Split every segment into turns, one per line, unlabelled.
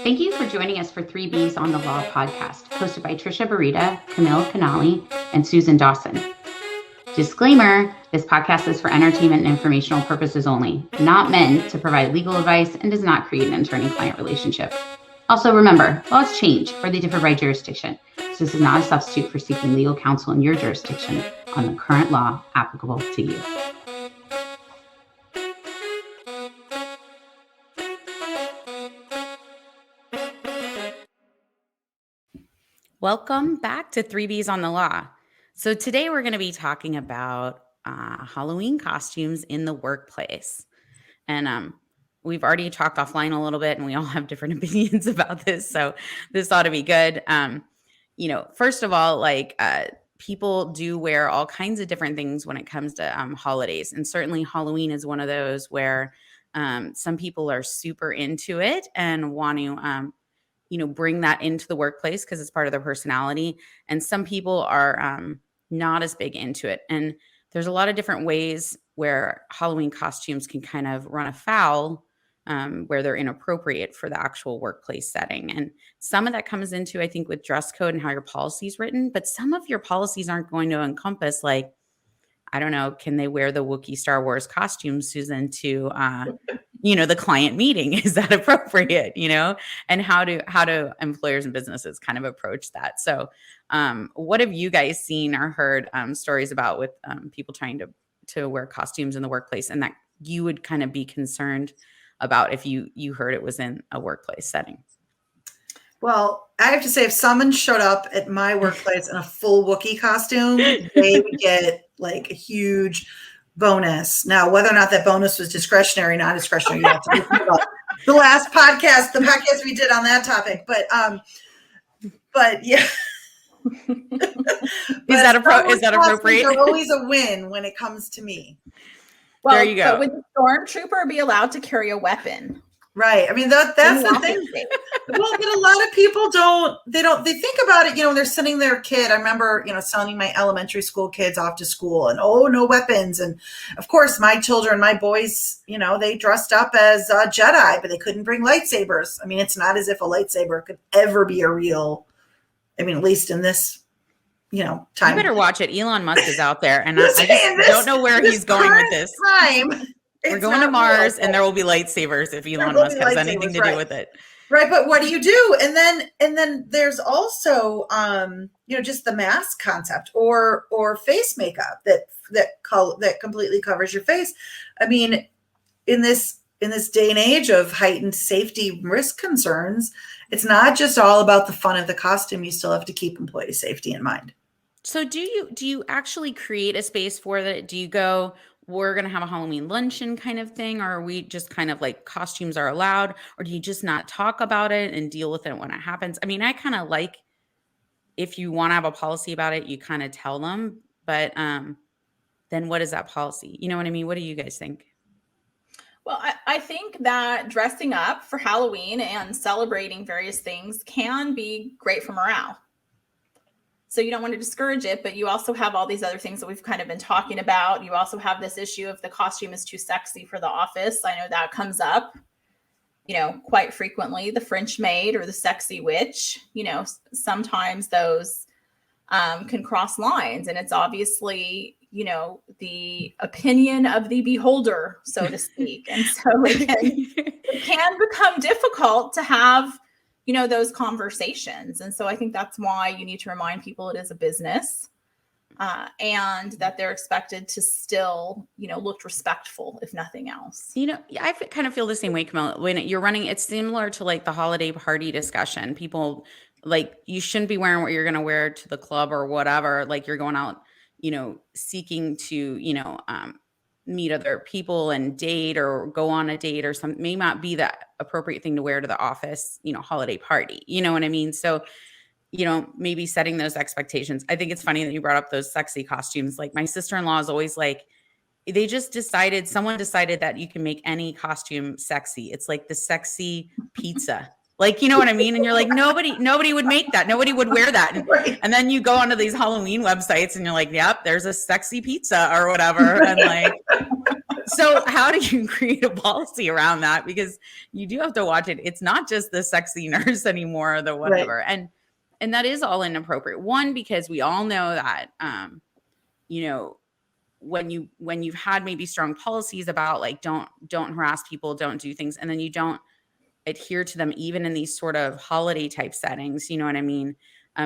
Thank you for joining us for 3Bs on the Law podcast, hosted by Trisha Barita, Camille Canali, and Susan Dawson. Disclaimer, this podcast is for entertainment and informational purposes only, not meant to provide legal advice, and does not create an attorney-client relationship. Also remember, laws change or they differ by jurisdiction, so this is not a substitute for seeking legal counsel in your jurisdiction on the current law applicable to you. Welcome back to 3Bs on the Law. So today we're going to be talking about Halloween costumes in the workplace. And we've already talked offline a little bit and we all have different opinions about this. So this ought to be good. First of all, people do wear all kinds of different things when it comes to holidays. And certainly Halloween is one of those where some people are super into it and want to bring that into the workplace because it's part of their personality. And some people are not as big into it. And there's a lot of different ways where Halloween costumes can kind of run afoul where they're inappropriate for the actual workplace setting. And some of that comes into, I think, with dress code and how your policy is written. But some of your policies aren't going to encompass, can they wear the Wookiee Star Wars costume, Susan, to the client meeting? Is that appropriate? And how do employers and businesses kind of approach that? So what have you guys seen or heard stories about with people trying to wear costumes in the workplace, and that you would kind of be concerned about if you heard it was in a workplace setting?
Well, I have to say, if someone showed up at my workplace in a full Wookiee costume, they would get like a huge bonus. Now, whether or not that bonus was discretionary, not discretionary, you have to think about the last podcast, the podcast we did on that topic. But yeah.
Is that appropriate?
They're always a win when it comes to me.
Well,
there you go.
But would the stormtrooper be allowed to carry a weapon?
Right. I mean, that's the thing. Well, but a lot of people they think about it, when they're sending their kid. I remember, sending my elementary school kids off to school and, no weapons. And of course, my children, my boys, they dressed up as Jedi, but they couldn't bring lightsabers. I mean, it's not as if a lightsaber could ever be a real, at least in this, time.
You better watch it. Elon Musk is out there, and I just don't know where he's going with this. We're going to Mars, and there will be lightsabers if Elon Musk has anything to do with it.
Right, but what do you do? And then there's also just the mask concept or face makeup that completely covers your face. I mean, in this day and age of heightened safety risk concerns, it's not just all about the fun of the costume. You still have to keep employee safety in mind.
So do you actually create a space for that? Do you go, we're going to have a Halloween luncheon kind of thing? Or are we just kind of like costumes are allowed? Or do you just not talk about it and deal with it when it happens? I mean, I kind of like, if you want to have a policy about it, you kind of tell them. But then what is that policy? You know what I mean? What do you guys think?
Well, I think that dressing up for Halloween and celebrating various things can be great for morale. So you don't want to discourage it, but you also have all these other things that we've kind of been talking about. You also have this issue if the costume is too sexy for the office. I know that comes up, quite frequently, the French maid or the sexy witch. Sometimes those can cross lines, and it's obviously, the opinion of the beholder, so to speak. And so it can become difficult to have those conversations. And so I think that's why you need to remind people it is a business and that they're expected to still, look respectful, if nothing else.
I kind of feel the same way, Camille. When you're running, it's similar to like the holiday party discussion. People you shouldn't be wearing what you're going to wear to the club or whatever. Like you're going out, seeking to, meet other people and date or go on a date or something. May not be the appropriate thing to wear to the office, holiday party. You know what I mean? So, maybe setting those expectations. I think it's funny that you brought up those sexy costumes. Like my sister-in-law is always like, someone decided that you can make any costume sexy. It's like the sexy pizza. Like, you know what I mean? And you're like, nobody would make that. Nobody would wear that. And then you go onto these Halloween websites and you're like, yep, there's a sexy pizza or whatever. And like, So how do you create a policy around that? Because you do have to watch it. It's not just the sexy nurse anymore or the whatever.
Right.
And that is all inappropriate. One, because we all know that you know, when you've had maybe strong policies about like don't harass people, don't do things, and then you don't adhere to them even in these sort of holiday type settings, you know what I mean?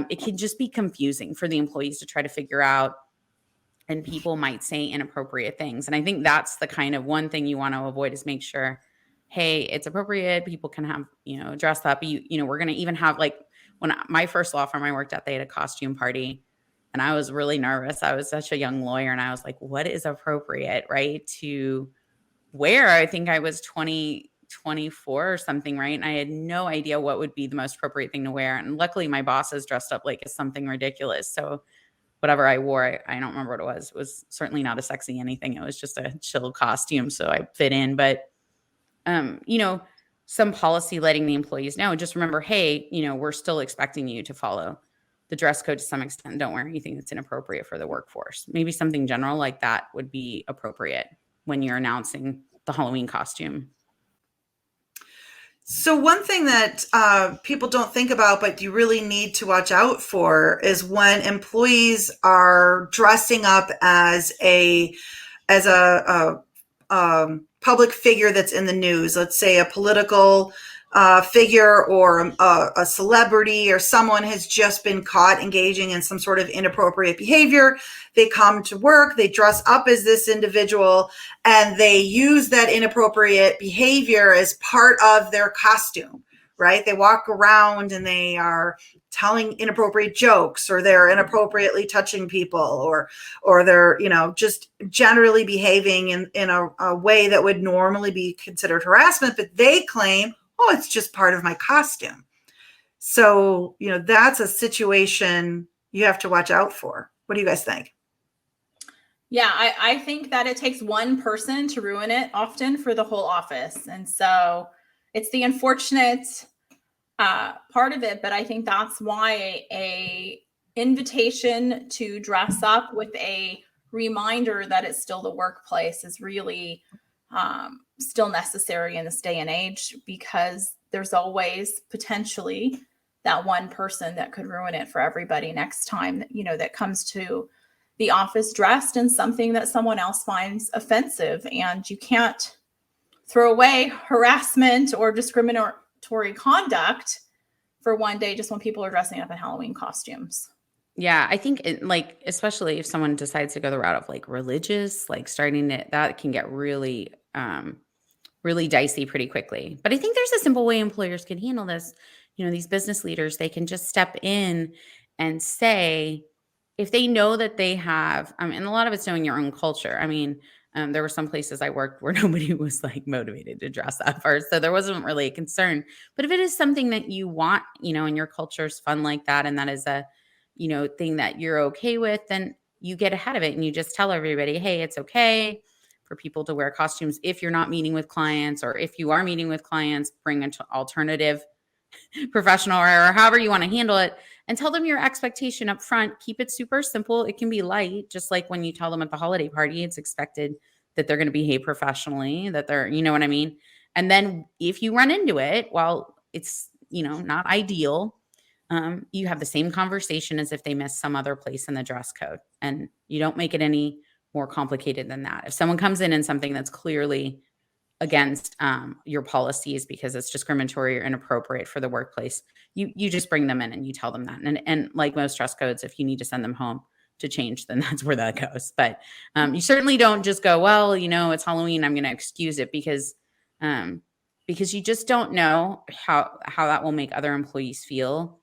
It can just be confusing for the employees to try to figure out, and people might say inappropriate things. And I think that's the kind of one thing you want to avoid, is make sure, hey, it's appropriate. People can have, dress up. We're going to even have, like, when my first law firm I worked at, they had a costume party, and I was really nervous. I was such a young lawyer, and I was like, what is appropriate, right, to wear? I think I was 24 or something, right? And I had no idea what would be the most appropriate thing to wear. And luckily my bosses dressed up like as something ridiculous. So whatever I wore, I don't remember what it was. It was certainly not a sexy anything. It was just a chill costume. So I fit in. But, some policy letting the employees know, just remember, hey, we're still expecting you to follow the dress code to some extent. Don't wear anything that's inappropriate for the workforce. Maybe something general like that would be appropriate when you're announcing the Halloween costume.
So one thing that people don't think about, but you really need to watch out for, is when employees are dressing up as a public figure that's in the news. Let's say a political figure or a celebrity, or someone has just been caught engaging in some sort of inappropriate behavior. They come to work, they dress up as this individual, and they use that inappropriate behavior as part of their costume, right? They walk around and they are telling inappropriate jokes, or they're inappropriately touching people, or they're, just generally behaving in a way that would normally be considered harassment, but they claim, oh, it's just part of my costume. So, that's a situation you have to watch out for. What do you guys think?
Yeah, I think that it takes one person to ruin it often for the whole office. And so it's the unfortunate part of it, but I think that's why a invitation to dress up with a reminder that it's still the workplace is really still necessary in this day and age, because there's always potentially that one person that could ruin it for everybody next time, that comes to the office dressed in something that someone else finds offensive. And you can't throw away harassment or discriminatory conduct for one day just when people are dressing up in Halloween costumes.
Yeah, I think especially if someone decides to go the route of like religious, like starting it, that can get really, really dicey pretty quickly. But I think there's a simple way employers can handle this. These business leaders, they can just step in and say, if they know that they have, and a lot of it's knowing your own culture. I mean, there were some places I worked where nobody was like motivated to dress up first, so there wasn't really a concern. But if it is something that you want, and your culture is fun like that, and that is a, thing that you're okay with, then you get ahead of it and you just tell everybody, hey, it's okay for people to wear costumes if you're not meeting with clients, or if you are meeting with clients, bring an alternative professional, or however you want to handle it, and tell them your expectation up front. Keep it super simple. It can be light, just like when you tell them at the holiday party, it's expected that they're going to behave professionally, that they're, you know what I mean? And then if you run into it, while it's, not ideal, you have the same conversation as if they missed some other place in the dress code, and you don't make it any more complicated than that. If someone comes in something that's clearly against your policies because it's discriminatory or inappropriate for the workplace, you just bring them in and you tell them that. And like most dress codes, if you need to send them home to change, then that's where that goes. But you certainly don't just go, well, it's Halloween, I'm going to excuse it, because you just don't know how that will make other employees feel.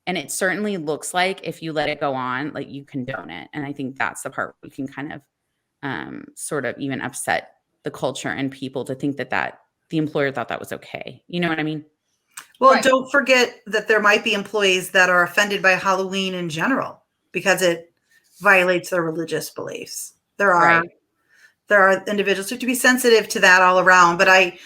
And it certainly looks like if you let it go on, like you condone it. And I think that's the part we can kind of sort of even upset the culture and people to think that the employer thought that was okay. You know what I mean?
Well,
Right.
Don't forget that there might be employees that are offended by Halloween in general because it violates their religious beliefs. There are individuals who have to be sensitive to that all around. But I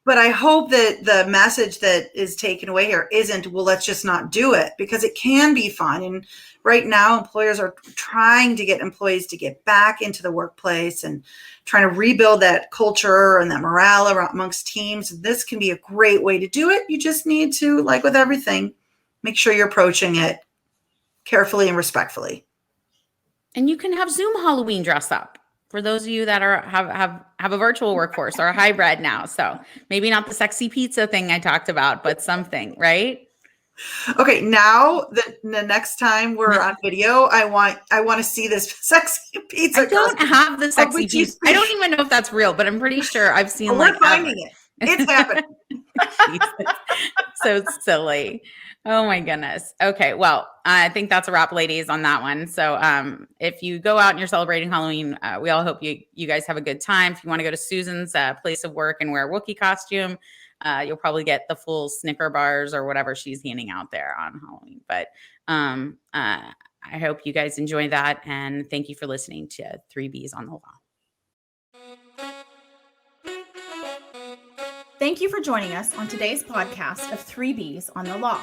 But I hope that the message that is taken away here isn't, well, let's just not do it, because it can be fun. And right now, employers are trying to get employees to get back into the workplace and trying to rebuild that culture and that morale amongst teams. This can be a great way to do it. You just need to, like with everything, make sure you're approaching it carefully and respectfully.
And you can have Zoom Halloween dress up for those of you that have a virtual workforce or a hybrid now. So maybe not the sexy pizza thing I talked about, but something, right?
Okay, now the next time we're on video, I want to see this sexy pizza.
I don't have the sexy
which you
pizza. I don't even know if that's real, but I'm pretty sure I've seen
We're
like
finding it. It's happening.
Jesus. So silly. Oh my goodness. Okay. Well, I think that's a wrap, ladies, on that one. So if you go out and you're celebrating Halloween, we all hope you guys have a good time. If you want to go to Susan's place of work and wear a Wookiee costume, you'll probably get the full Snicker bars or whatever she's handing out there on Halloween. But I hope you guys enjoy that. And thank you for listening to 3Bs on the Law.
Thank you for joining us on today's podcast of 3Bs on the Law.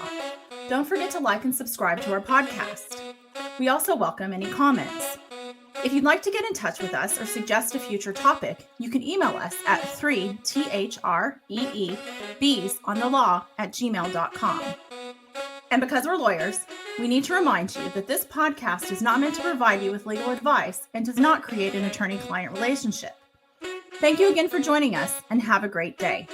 Don't forget to like and subscribe to our podcast. We also welcome any comments. If you'd like to get in touch with us or suggest a future topic, you can email us at 3BsOnTheLaw@gmail.com. And because we're lawyers, we need to remind you that this podcast is not meant to provide you with legal advice and does not create an attorney-client relationship. Thank you again for joining us, and have a great day.